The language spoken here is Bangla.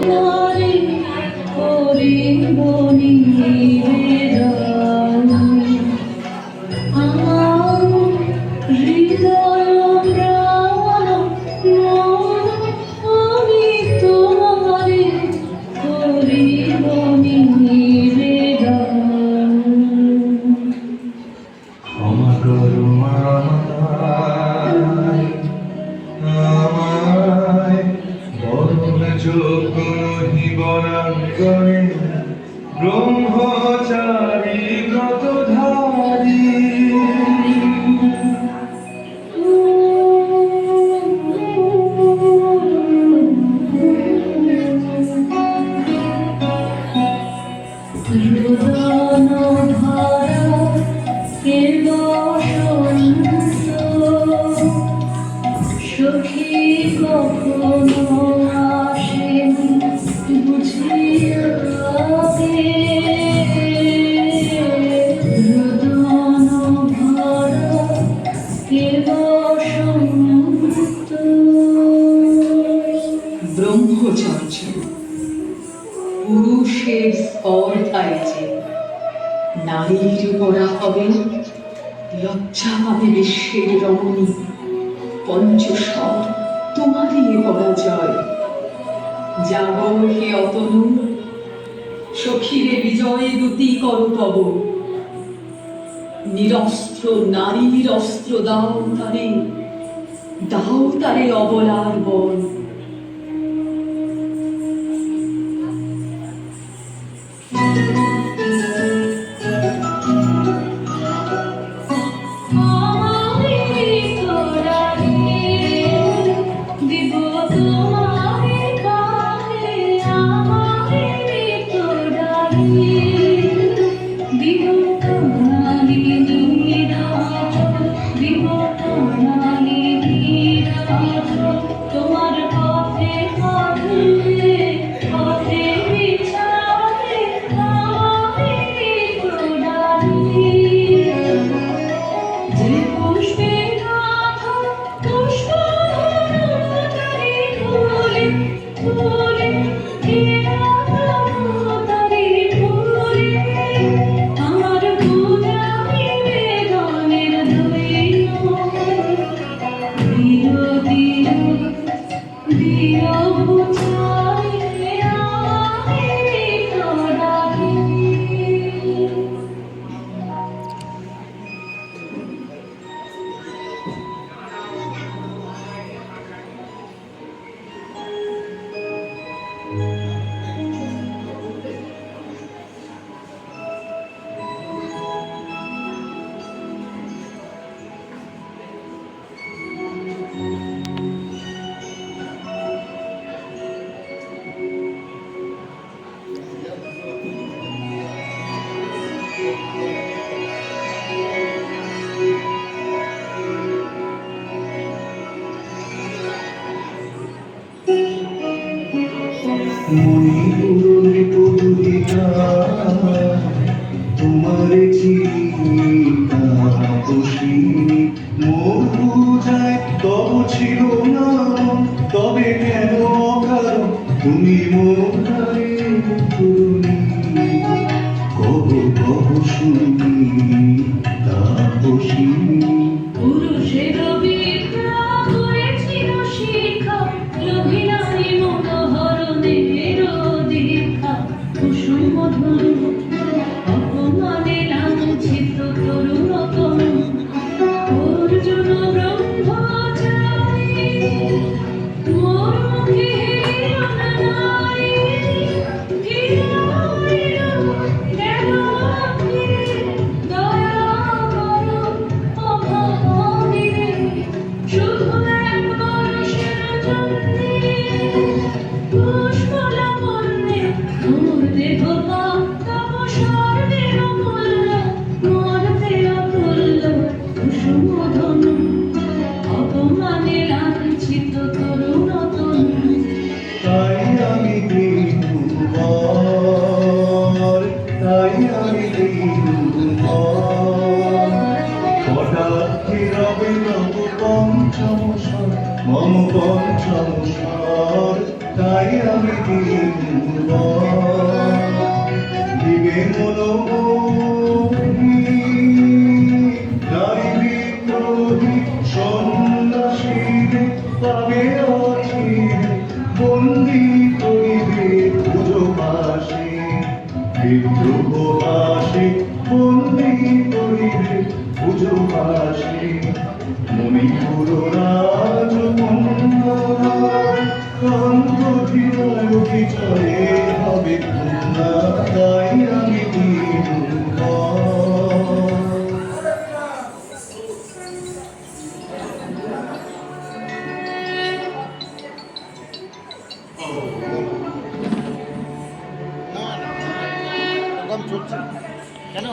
তোমারে করিব নিবেদন। আমার হৃদয় প্রাণ মন আমি তোমারে করিব নিবেদন। ক্ষমা করো আমায়, আমায় বরণ যোগ্য হিবরাঙ্গনে ব্রহ্মচারী ব্রতধারী। রোদন ভরা কে বসন্ত, সখী কখনো আসেনি বুঝিয়া গে। রোদন ভরা কে বসন্ত। ব্রহ্মচর্য পুরুষের স্পর্ধায় যে নারীর করা হবে, লজ্জা পাবে বিশ্বের রমণী। পঞ্চস্বর তোমারই পরাজয়। যাব হে অতনু, সখীরে বিজয় দুতি কর তব। নিরস্ত্র নারীর অস্ত্র দাও তারে, দাও তারে অবলার বল। তোমার পথে পথে পথে বিছাতে আমারে তোড়াই। যে পুষ্পে গাথা পুষ্প তারি ফুলে ফুলে তারি ফুলে, আমার পূজা নিবেদনের দৈন। দিও দিও দিও বুঝাইলে আমারে তোড়াই। মণিপুর পদুলিকা তোমার চিন্তা বসিনি, মোর পূজায় তব ছিল না, তবে কেন অকারণ তুমি মোরারে করুনি। কব কব শুনি তাপসিনী। পুরুষের বিদ্যা হয়েছিল শিক্ষা, লোভিনারী মনোহরণের দীক্ষা। কুসুম মধুর অপমানে লাঞ্ছিত তরুণতম, অর্জুন ব্রহ্মচারী মোর মুখে হেরিল না নারী। ঘর, তাই আমি দিবে মনোমোহী নারী বিদ্রোহী সন্ন্যাসীদের পাবে অচিরে বন্দী করিবে পুজো পাশে বিদ্রোহ হাসে বন্দী করিবে পুজো পাশে মণিপুর রাজকন্যা কান্ত ধীরায় বিজয়ে হবে কন্যা, তাই আমি দিব এরকম চলছে কেন?